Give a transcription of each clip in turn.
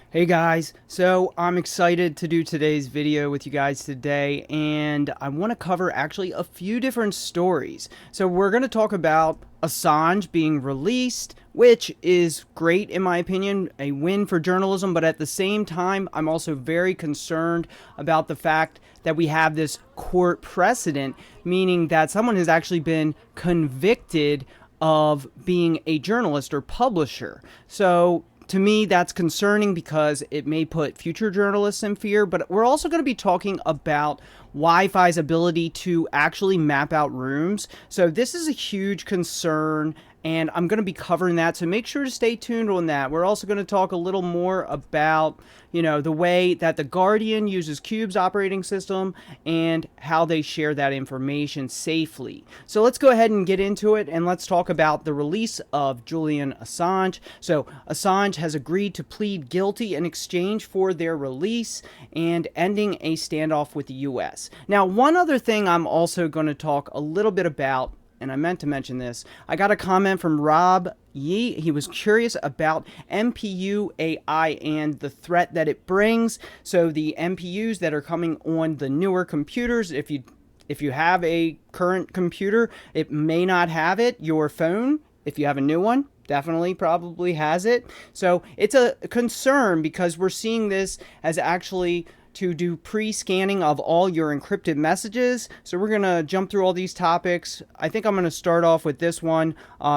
Hey guys, so I'm excited to do today's video with you guys today, and I want to cover actually a few different stories. So we're going to talk about Assange being released, which is great in my opinion, a win for journalism, but at the same time, I'm also very concerned about the fact that we have this court precedent, meaning that someone has actually been convicted of being a journalist or publisher. So to me, that's concerning because it may put future journalists in fear, but we're also going to be talking about Wi-Fi's ability to actually map out rooms. So this is a huge concern, and I'm going to be covering that, so make sure to stay tuned on that. We're also going to talk a little more about, the way that the Guardian uses QUBES operating system and how they share that information safely. So let's go ahead and get into it, and let's talk about the release of Julian Assange. So Assange has agreed to plead guilty in exchange for their release and ending a standoff with the US. Now, one other thing I'm also going to talk a little bit about, and I meant to mention this, I got a comment from Rob Yee. He was curious about MPU AI and the threat that it brings. So the MPUs that are coming on the newer computers, if you have a current computer, it may not have it. Your phone, if you have a new one, definitely probably has it. So it's a concern because we're seeing this as actually to do pre-scanning of all your encrypted messages. So we're going to jump through all these topics. I think I'm going to start off with this one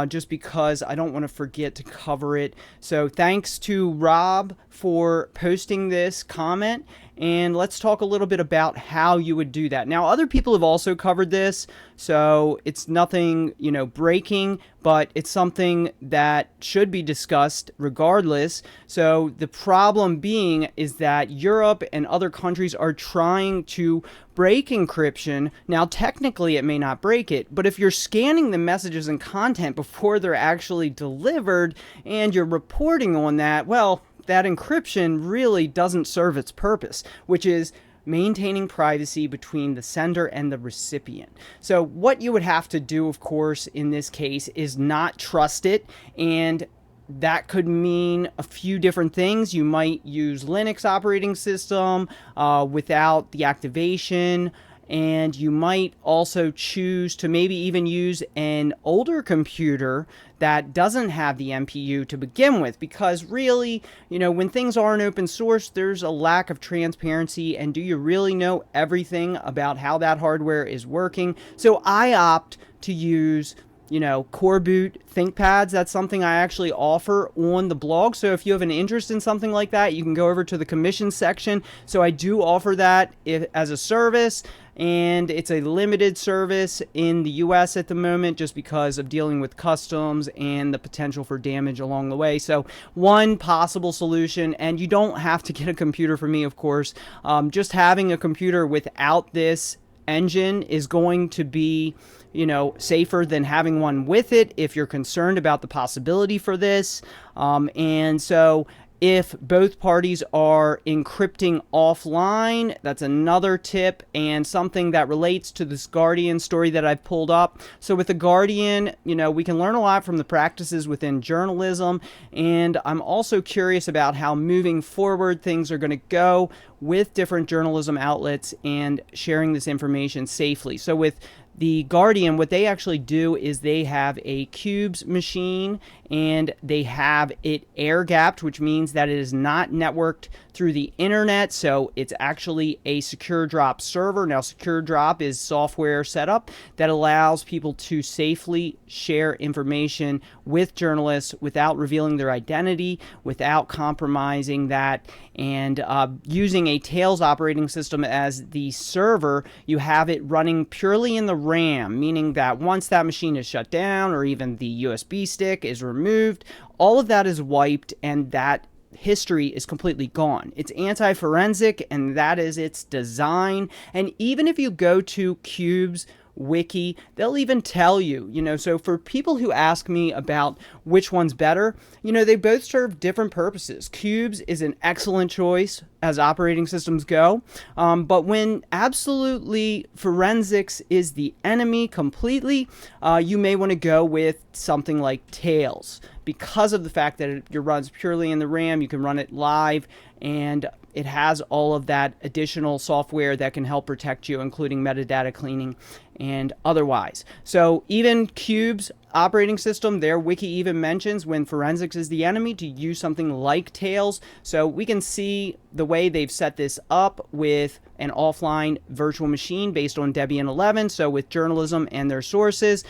just because I don't want to forget to cover it. So thanks to Rob for posting this comment, and let's talk a little bit about how you would do that. Now, other people have also covered this, so it's nothing, breaking, but it's something that should be discussed regardless. So the problem being is that Europe and other countries are trying to break encryption. Now, technically, it may not break it, but if you're scanning the messages and content before they're actually delivered and you're reporting on that, well, that encryption really doesn't serve its purpose, which is maintaining privacy between the sender and the recipient. So what you would have to do, of course, in this case is not trust it, and that could mean a few different things. You might use Linux operating system without the activation, and you might also choose to maybe even use an older computer that doesn't have the MPU to begin with, because really, when things aren't open source, there's a lack of transparency, and do you really know everything about how that hardware is working? So I opt to use core boot ThinkPads. That's something I actually offer on the blog. So if you have an interest in something like that, you can go over to the commission section. So I do offer that as a service, and it's a limited service in the US at the moment just because of dealing with customs and the potential for damage along the way. So one possible solution, and you don't have to get a computer from me, of course. Just having a computer without this engine is going to be safer than having one with it if you're concerned about the possibility for this. And so if both parties are encrypting offline, that's another tip and something that relates to this Guardian story that I've pulled up. So with the Guardian, we can learn a lot from the practices within journalism, and I'm also curious about how moving forward things are going to go with different journalism outlets and sharing this information safely. So with the Guardian, what they actually do is they have a QUBES machine, and they have it air-gapped, which means that it is not networked through the internet, so it's actually a SECUREDROP server. Now, SECUREDROP is software setup that allows people to safely share information with journalists without revealing their identity, without compromising that, and using a Tails operating system as the server, you have it running purely in the RAM, meaning that once that machine is shut down or even the USB stick is removed, all of that is wiped and that history is completely gone. It's anti-forensic, and that is its design. And even if you go to QUBES wiki, they'll even tell you, so for people who ask me about which one's better, they both serve different purposes. QUBES is an excellent choice as operating systems go, but when absolutely forensics is the enemy completely, you may want to go with something like Tails. because of the fact that it runs purely in the RAM. You can run it live, and it has all of that additional software that can help protect you, including metadata cleaning and otherwise. So even QUBES operating system, their wiki even mentions when forensics is the enemy to use something like Tails. So we can see the way they've set this up with an offline virtual machine based on Debian 11. So with journalism and their sources,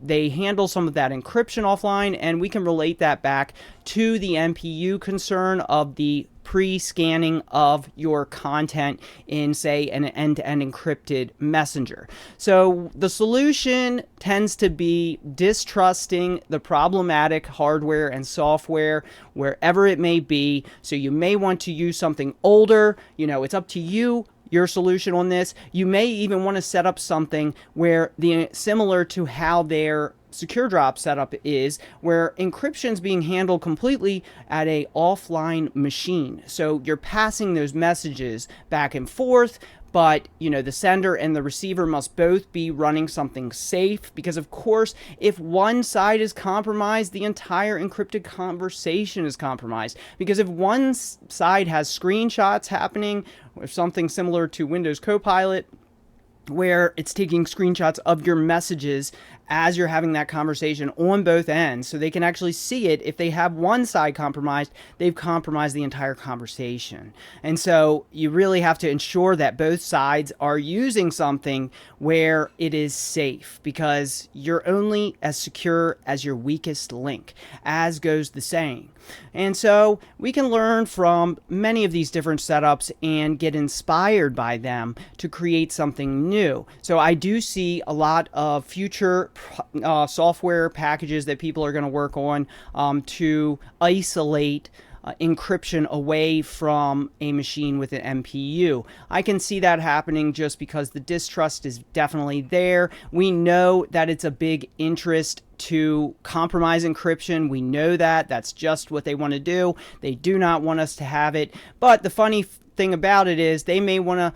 they handle some of that encryption offline, and we can relate that back to the NPU concern of the pre-scanning of your content in, say, an end-to-end encrypted messenger. So the solution tends to be distrusting the problematic hardware and software wherever it may be. So you may want to use something older. It's up to you, your solution on this. You may even want to set up something where similar to how their SecureDrop setup is, where encryption is being handled completely at a offline machine. So you're passing those messages back and forth, but the sender and the receiver must both be running something safe, because of course if one side is compromised, the entire encrypted conversation is compromised. Because if one side has screenshots happening, or something similar to Windows Copilot, where it's taking screenshots of your messages as you're having that conversation on both ends, so they can actually see it. If they have one side compromised, they've compromised the entire conversation. And so you really have to ensure that both sides are using something where it is safe, because you're only as secure as your weakest link, as goes the saying. And so we can learn from many of these different setups and get inspired by them to create something new. So I do see a lot of future software packages that people are going to work on to isolate encryption away from a machine with an MPU. I can see that happening just because the distrust is definitely there. We know that it's a big interest to compromise encryption. We know that. That's just what they want to do. They do not want us to have it. But the funny thing about it is they may want to,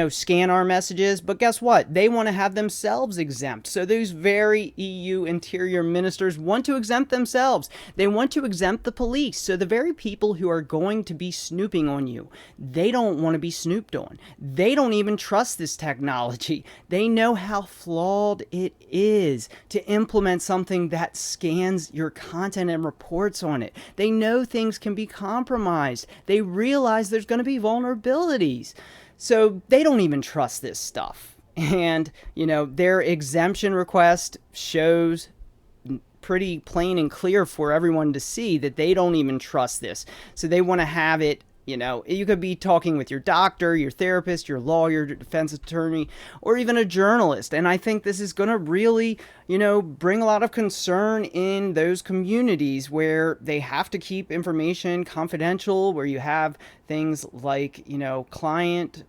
scan our messages, but guess what? They want to have themselves exempt. So those very EU interior ministers want to exempt themselves. They want to exempt the police. So the very people who are going to be snooping on you, they don't want to be snooped on. They don't even trust this technology. They know how flawed it is to implement something that scans your content and reports on it. They know things can be compromised. They realize there's going to be vulnerabilities. So they don't even trust this stuff. And, their exemption request shows pretty plain and clear for everyone to see that they don't even trust this. So they want to have it. You could be talking with your doctor, your therapist, your lawyer, your defense attorney, or even a journalist. And I think this is going to really, bring a lot of concern in those communities where they have to keep information confidential, where you have things like, client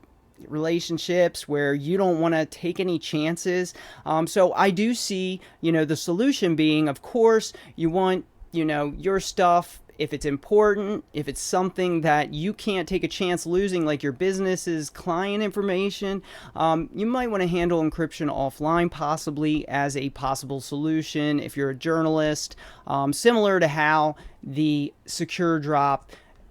relationships where you don't want to take any chances. So I do see, the solution being, of course, you want, your stuff, if it's important, if it's something that you can't take a chance losing, like your business's client information, you might want to handle encryption offline, possibly as a possible solution if you're a journalist, similar to how the SecureDrop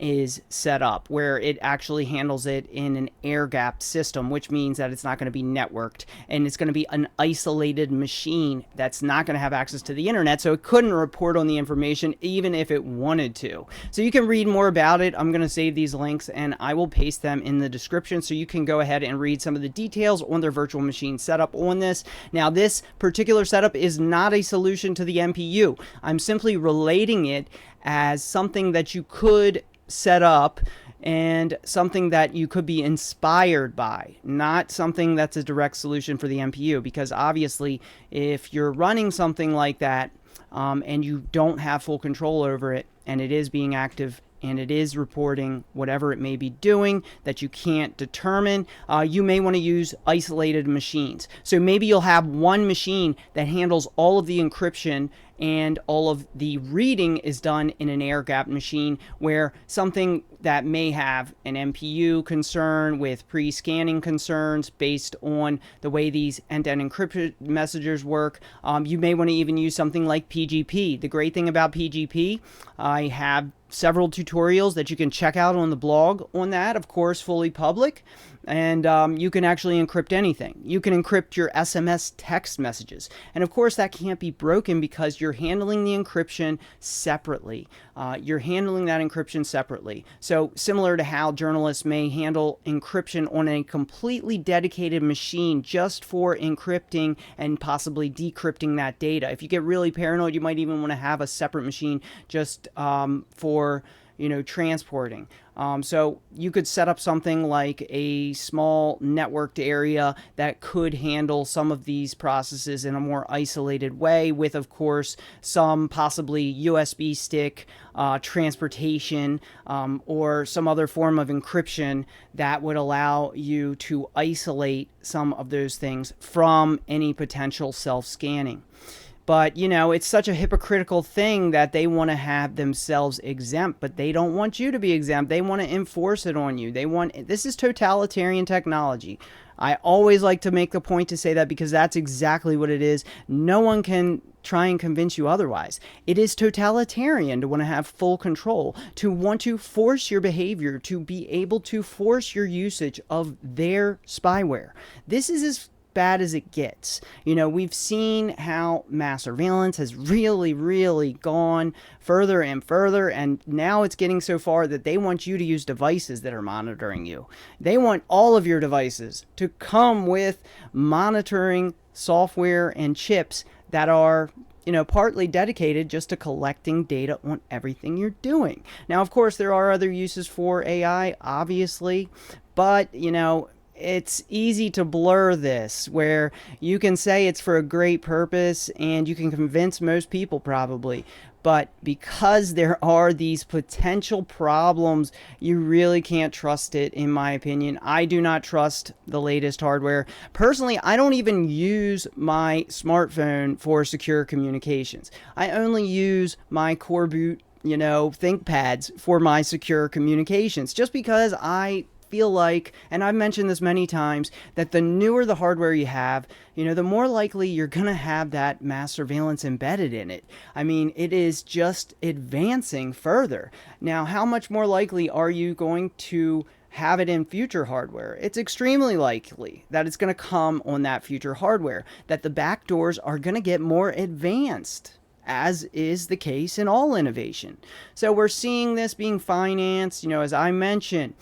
is set up, where it actually handles it in an air-gapped system, which means that it's not going to be networked, and it's going to be an isolated machine that's not going to have access to the internet, so it couldn't report on the information even if it wanted to. So you can read more about it. I'm going to save these links and I will paste them in the description so you can go ahead and read some of the details on their virtual machine setup on this. Now, this particular setup is not a solution to the MPU. I'm simply relating it as something that you could set up and something that you could be inspired by, not something that's a direct solution for the MPU, because obviously if you're running something like that and you don't have full control over it, and it is being active and it is reporting whatever it may be doing that you can't determine, you may want to use isolated machines. So maybe you'll have one machine that handles all of the encryption and all of the reading is done in an air-gapped machine, where something that may have an MPU concern with pre-scanning concerns based on the way these end-to-end encrypted messengers work. You may want to even use something like PGP. The great thing about PGP, I have several tutorials that you can check out on the blog on that, of course, fully public. And you can actually encrypt anything. You can encrypt your SMS text messages. And of course, that can't be broken because you're handling the encryption separately. You're handling that encryption separately. So similar to how journalists may handle encryption on a completely dedicated machine just for encrypting and possibly decrypting that data. If you get really paranoid, you might even want to have a separate machine just for transporting. So you could set up something like a small networked area that could handle some of these processes in a more isolated way with, of course, some possibly USB stick transportation or some other form of encryption that would allow you to isolate some of those things from any potential self-scanning. But, it's such a hypocritical thing that they want to have themselves exempt, but they don't want you to be exempt. They want to enforce it on you. This is totalitarian technology. I always like to make the point to say that because that's exactly what it is. No one can try and convince you otherwise. It is totalitarian to want to have full control, to want to force your behavior, to be able to force your usage of their spyware. This is as bad as it gets. We've seen how mass surveillance has really, really gone further and further, and now it's getting so far that they want you to use devices that are monitoring you. They want all of your devices to come with monitoring software and chips that are partly dedicated just to collecting data on everything you're doing. Now, of course, there are other uses for AI, obviously, but, it's easy to blur this, where you can say it's for a great purpose and you can convince most people probably. But because there are these potential problems, you really can't trust it, in my opinion. I do not trust the latest hardware. Personally, I don't even use my smartphone for secure communications. I only use my core boot, ThinkPads for my secure communications, just because I feel like, and I've mentioned this many times, that the newer the hardware you have, the more likely you're going to have that mass surveillance embedded in it. I mean, it is just advancing further. Now, how much more likely are you going to have it in future hardware? It's extremely likely that it's going to come on that future hardware, that the backdoors are going to get more advanced, as is the case in all innovation. So we're seeing this being financed, as I mentioned,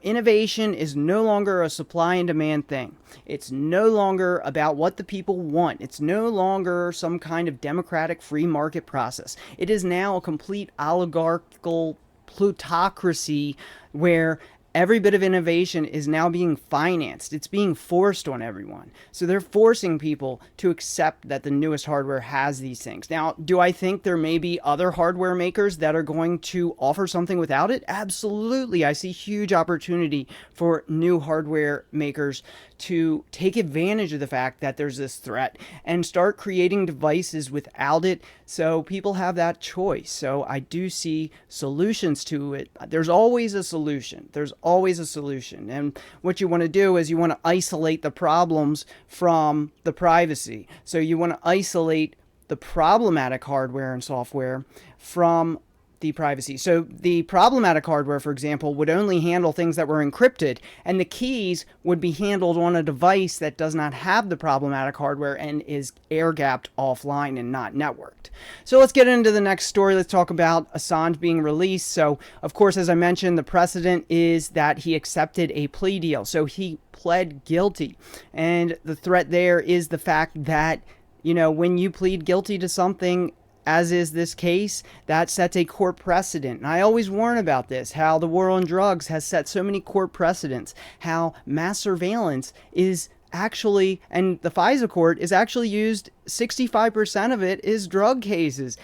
innovation is no longer a supply and demand thing. It's no longer about what the people want. It's no longer some kind of democratic free market process. It is now a complete oligarchical plutocracy where every bit of innovation is now being financed. It's being forced on everyone. So they're forcing people to accept that the newest hardware has these things. Now, do I think there may be other hardware makers that are going to offer something without it? Absolutely. I see huge opportunity for new hardware makers to take advantage of the fact that there's this threat and start creating devices without it, so people have that choice. So I do see solutions to it. There's always a solution. There's always a solution. And what you want to do is you want to isolate the problems from the privacy. So you want to isolate the problematic hardware and software from the privacy. So the problematic hardware, for example, would only handle things that were encrypted, and the keys would be handled on a device that does not have the problematic hardware and is air-gapped offline and not networked. So let's get into the next story. Let's talk about Assange being released. So, of course, as I mentioned, the precedent is that he accepted a plea deal. So he pled guilty. And the threat there is the fact that, when you plead guilty to something, as is this case, that sets a court precedent. And I always warn about this, how the war on drugs has set so many court precedents, how mass surveillance is actually, and the FISA court is actually used, 65% of it is drug cases.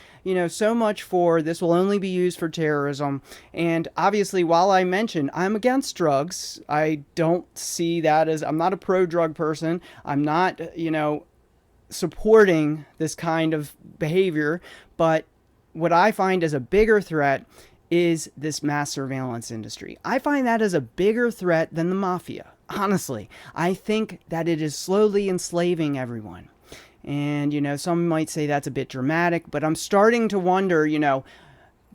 So much for this will only be used for terrorism. And obviously, while I mentioned I'm against drugs, I don't see that as, I'm not a pro-drug person. I'm not, supporting this kind of behavior, but what I find as a bigger threat is this mass surveillance industry. I find that as a bigger threat than the mafia. Honestly, I think that it is slowly enslaving everyone. And, some might say that's a bit dramatic, but I'm starting to wonder,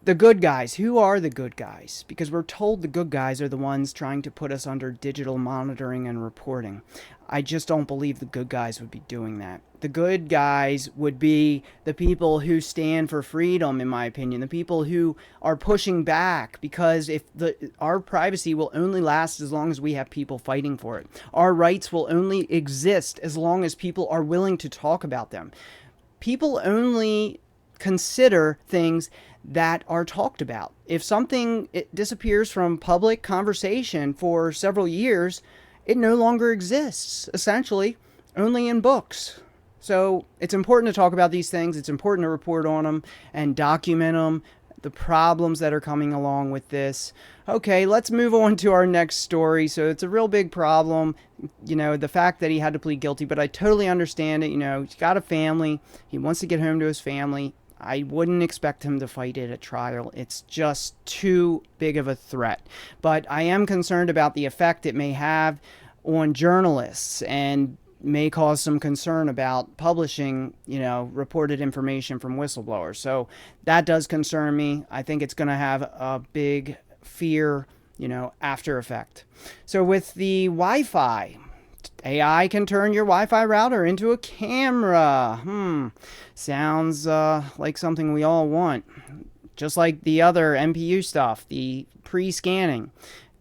the good guys. Who are the good guys? Because we're told the good guys are the ones trying to put us under digital monitoring and reporting. I just don't believe the good guys would be doing that. The good guys would be the people who stand for freedom, in my opinion. The people who are pushing back, because our privacy will only last as long as we have people fighting for it. Our rights will only exist as long as people are willing to talk about them. People only consider things that are talked about. If something disappears from public conversation for several years, it no longer exists, essentially, only in books. So it's important to talk about these things. It's important to report on them and document them, the problems that are coming along with this. Okay, let's move on to our next story. So it's a real big problem, the fact that he had to plead guilty, but I totally understand it. He's got a family. He wants to get home to his family. I wouldn't expect him to fight it at trial. It's just too big of a threat. But I am concerned about the effect it may have on journalists and may cause some concern about publishing, reported information from whistleblowers. So that does concern me. I think it's going to have a big fear, after effect. So with the Wi-Fi, AI can turn your Wi-Fi router into a camera. Sounds like something we all want. Just like the other MPU stuff, the pre-scanning.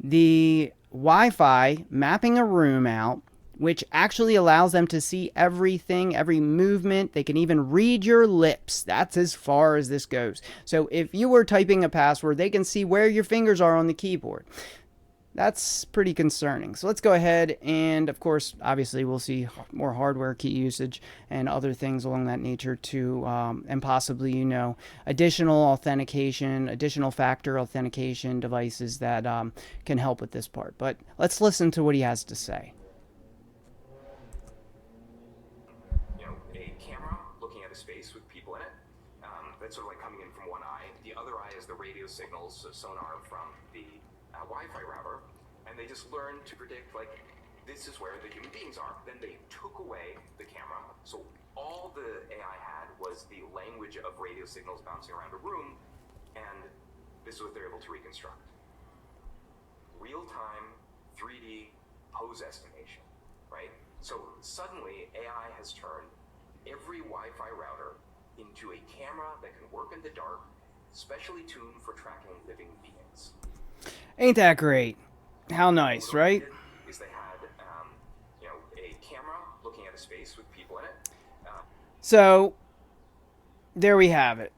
The Wi-Fi mapping a room out, which actually allows them to see everything, every movement. They can even read your lips. That's as far as this goes. So if you were typing a password, they can see where your fingers are on the keyboard. That's pretty concerning. So let's go ahead and, of course, obviously we'll see more hardware key usage and other things along that nature too, and possibly, additional authentication, additional factor authentication devices that can help with this part. But let's listen to what he has to say. A camera looking at a space with people in it, that's sort of like coming in from one eye. The other eye is the radio signals, so sonar from the Wi-Fi router, and they just learned to predict, this is where the human beings are. Then they took away the camera, so all the AI had was the language of radio signals bouncing around a room, and this is what they're able to reconstruct. Real-time 3D pose estimation, right? So suddenly, AI has turned every Wi-Fi router into a camera that can work in the dark, specially tuned for tracking living beings. Ain't that great? How nice, right? Is they had, a camera looking at a space with people in it. So there we have it.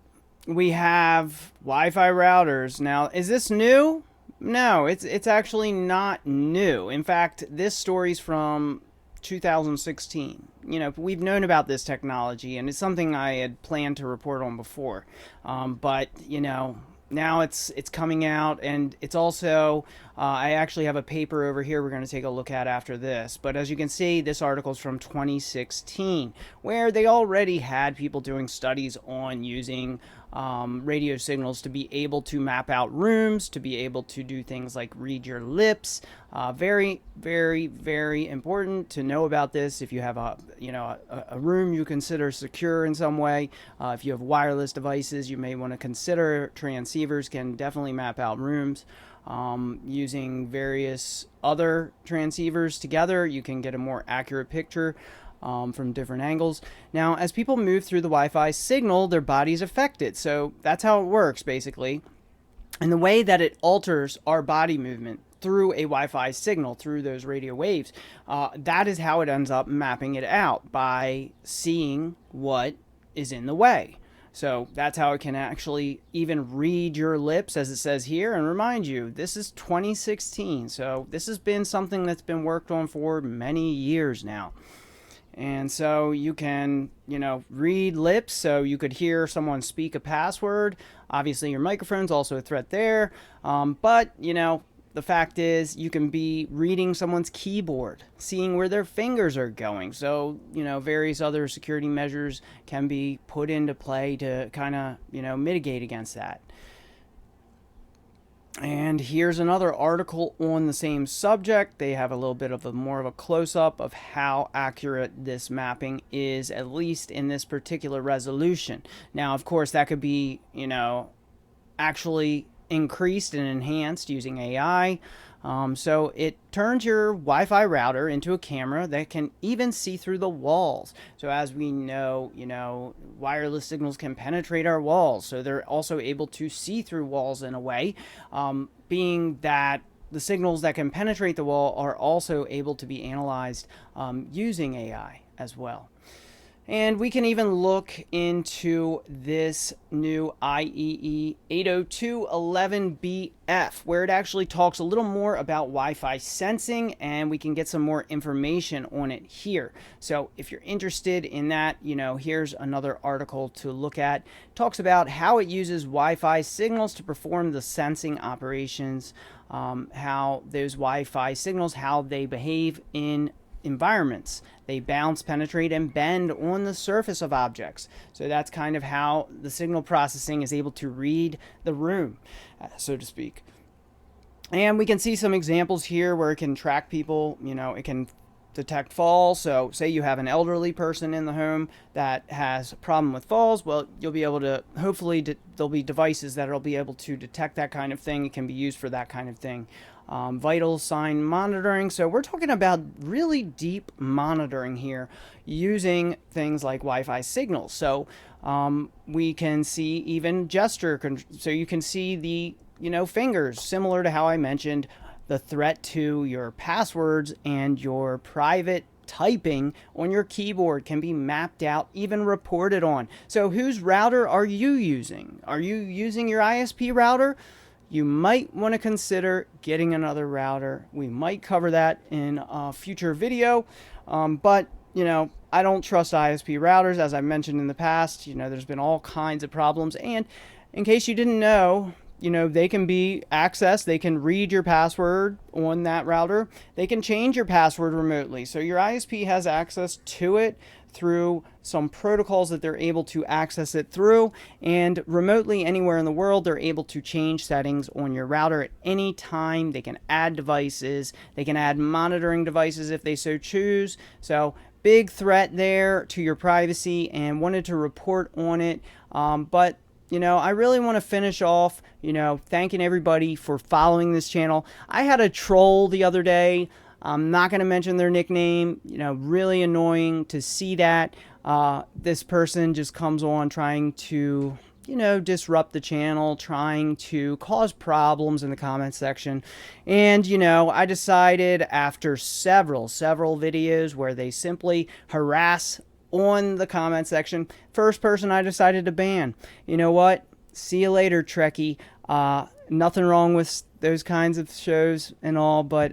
We have Wi-Fi routers. Now, is this new? No, it's actually not new. In fact, this story's from 2016. We've known about this technology, and it's something I had planned to report on before. But now it's coming out, and it's also, I actually have a paper over here we're going to take a look at after this. But as you can see, this article is from 2016, where they already had people doing studies on using radio signals to be able to map out rooms, to be able to do things like read your lips. Very, very, very important to know about this. If you have a room you consider secure in some way, if you have wireless devices, you may want to consider. Transceivers can definitely map out rooms. Using various other transceivers together, you can get a more accurate picture from different angles. Now, as people move through the Wi-Fi signal, their body's affected. So that's how it works, basically. And the way that it alters our body movement through a Wi-Fi signal, through those radio waves, that is how it ends up mapping it out, by seeing what is in the way. So that's how it can actually even read your lips, as it says here. And remind you, this is 2016. So this has been something that's been worked on for many years now. And so you can, read lips, so you could hear someone speak a password. Obviously, your microphone's also a threat there. But, the fact is, you can be reading someone's keyboard, seeing where their fingers are going. So, various other security measures can be put into play to kind of, mitigate against that. And here's another article on the same subject. They have a little bit of more of a close-up of how accurate this mapping is, at least in this particular resolution. Now, of course, that could be, actually increased and enhanced using AI. So it turns your Wi-Fi router into a camera that can even see through the walls. So as we know, wireless signals can penetrate our walls. So they're also able to see through walls in a way, being that the signals that can penetrate the wall are also able to be analyzed using AI as well. And we can even look into this new IEEE 802.11bf, where it actually talks a little more about Wi-Fi sensing, and we can get some more information on it here. So if you're interested in that, here's another article to look at. It talks about how it uses Wi-Fi signals to perform the sensing operations, how those Wi-Fi signals, how they behave in environments. They bounce, penetrate, and bend on the surface of objects. So that's kind of how the signal processing is able to read the room, so to speak. And we can see some examples here where it can track people. It can detect falls. So say you have an elderly person in the home that has a problem with falls. Well, you'll be able to, hopefully there'll be devices that will be able to detect that kind of thing. It can be used for that kind of thing. Vital sign monitoring. So we're talking about really deep monitoring here using things like Wi-Fi signals. So we can see even gesture. So you can see the, fingers, similar to how I mentioned the threat to your passwords and your private typing on your keyboard can be mapped out, even reported on. So whose router are you using? Are you using your ISP router? You might want to consider getting another router. We might cover that in a future video, but I don't trust ISP routers. As I mentioned in the past, there's been all kinds of problems. And in case you didn't know, they can be accessed. They can read your password on that router. They can change your password remotely. So your ISP has access to it through some protocols that they're able to access it through, and remotely anywhere in the world they're able to change settings on your router at any time. They can add devices, they can add monitoring devices if they so choose. So big threat there to your privacy, and wanted to report on it. But I really want to finish off, thanking everybody for following this channel. I had a troll the other day. I'm not going to mention their nickname. Really annoying to see that. This person just comes on trying to, disrupt the channel, trying to cause problems in the comment section. And, I decided after several videos where they simply harass on the comment section, first person I decided to ban. You know what? See you later, Trekkie. Nothing wrong with those kinds of shows and all, but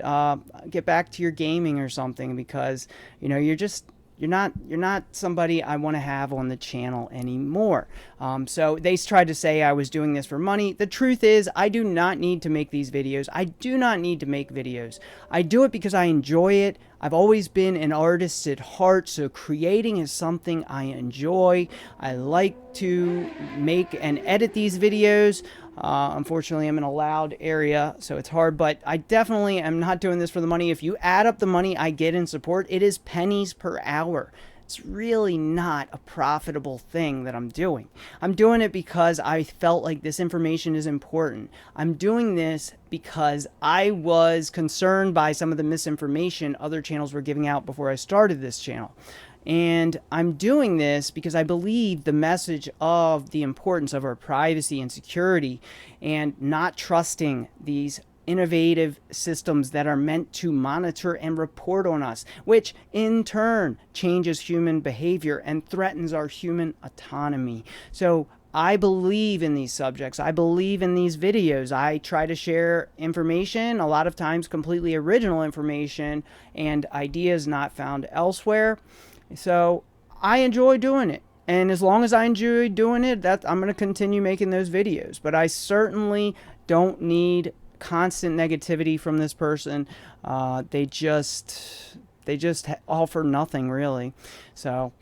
get back to your gaming or something, because you're not somebody I want to have on the channel anymore. So they tried to say I was doing this for money. The truth is, I do not need to make these videos. I do not need to make videos. I do it because I enjoy it. I've always been an artist at heart, so creating is something I enjoy. I like to make and edit these videos. Unfortunately, I'm in a loud area, so it's hard, but I definitely am not doing this for the money. If you add up the money I get in support, it is pennies per hour. It's really not a profitable thing that I'm doing. I'm doing it because I felt like this information is important. I'm doing this because I was concerned by some of the misinformation other channels were giving out before I started this channel. And I'm doing this because I believe the message of the importance of our privacy and security, and not trusting these innovative systems that are meant to monitor and report on us, which in turn changes human behavior and threatens our human autonomy. So I believe in these subjects. I believe in these videos. I try to share information, a lot of times completely original information and ideas not found elsewhere. So I enjoy doing it. And as long as I enjoy doing it, I'm going to continue making those videos. But I certainly don't need constant negativity from this person. They just offer nothing really. So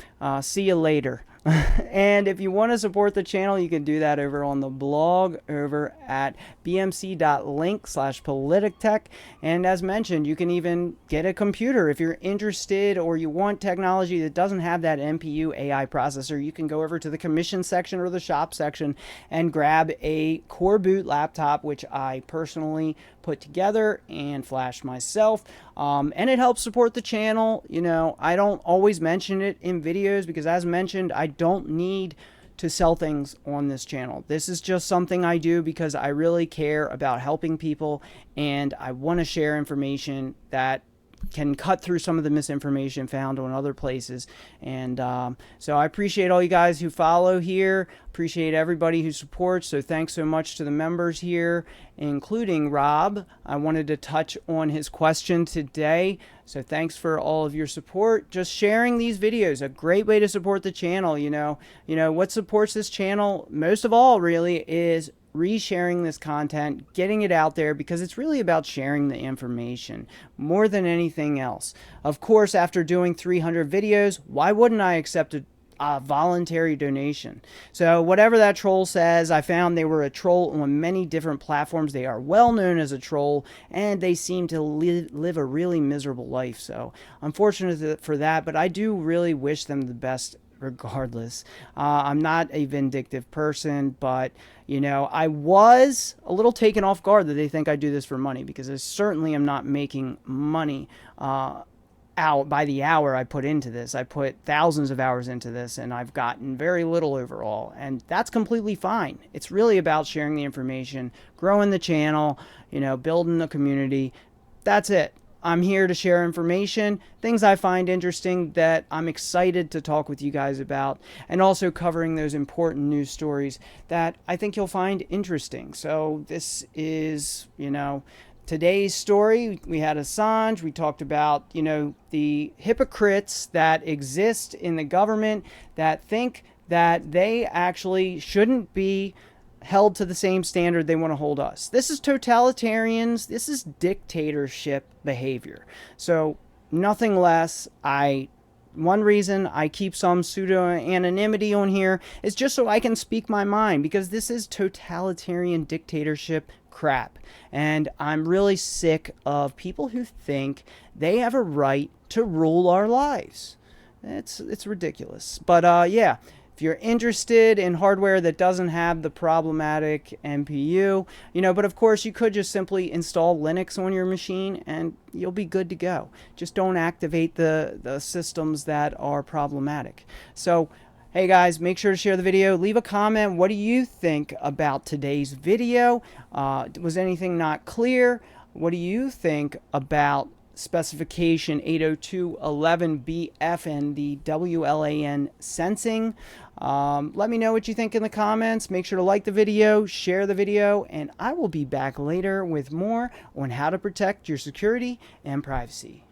see you later. And if you want to support the channel, you can do that over on the blog over at bmc.link/politictech. And as mentioned, you can even get a computer if you're interested or you want technology that doesn't have that NPU AI processor. You can go over to the commission section or the shop section and grab a core boot laptop, which I personally put together and flashed myself. And it helps support the channel. You know, I don't always mention it in videos because, as mentioned, I don't need to sell things on this channel. This is just something I do because I really care about helping people, and I want to share information that can cut through some of the misinformation found on other places. And so I appreciate all you guys who follow here, appreciate everybody who supports. So thanks so much to the members here, including Rob. I wanted to touch on his question today, so thanks for all of your support. Just sharing these videos, a great way to support the channel. You know what supports this channel most of all really is resharing this content, getting it out there, because it's really about sharing the information more than anything else. Of course, after doing 300 videos, why wouldn't I accept a voluntary donation? So whatever that troll says, I found they were a troll on many different platforms. They are well known as a troll, and they seem to live a really miserable life. So unfortunate for that, but I do really wish them the best regardless. I'm not a vindictive person, but you know, I was a little taken off guard that they think I do this for money, because I certainly am not making money out by the hour I put into this. I put thousands of hours into this, and I've gotten very little overall, and that's completely fine. It's really about sharing the information, growing the channel, you know, building the community. That's it. I'm here to share information, things I find interesting that I'm excited to talk with you guys about, and also covering those important news stories that I think you'll find interesting. So this is, you know, today's story. We had Assange. We talked about, you know, the hypocrites that exist in the government that think that they actually shouldn't be held to the same standard they want to hold us. This is totalitarians. This is dictatorship behavior. So nothing less. One reason I keep some pseudo anonymity on here is just so I can speak my mind, because this is totalitarian dictatorship crap. And I'm really sick of people who think they have a right to rule our lives. It's ridiculous. But yeah. If you're interested in hardware that doesn't have the problematic NPU, you know, but of course you could just simply install Linux on your machine and you'll be good to go. Just don't activate the systems that are problematic. So, hey guys, make sure to share the video. Leave a comment. What do you think about today's video? Was anything not clear? What do you think about specification 802.11bf and the WLAN sensing? Let me know what you think in the comments. Make sure to like the video, share the video, and I will be back later with more on how to protect your security and privacy.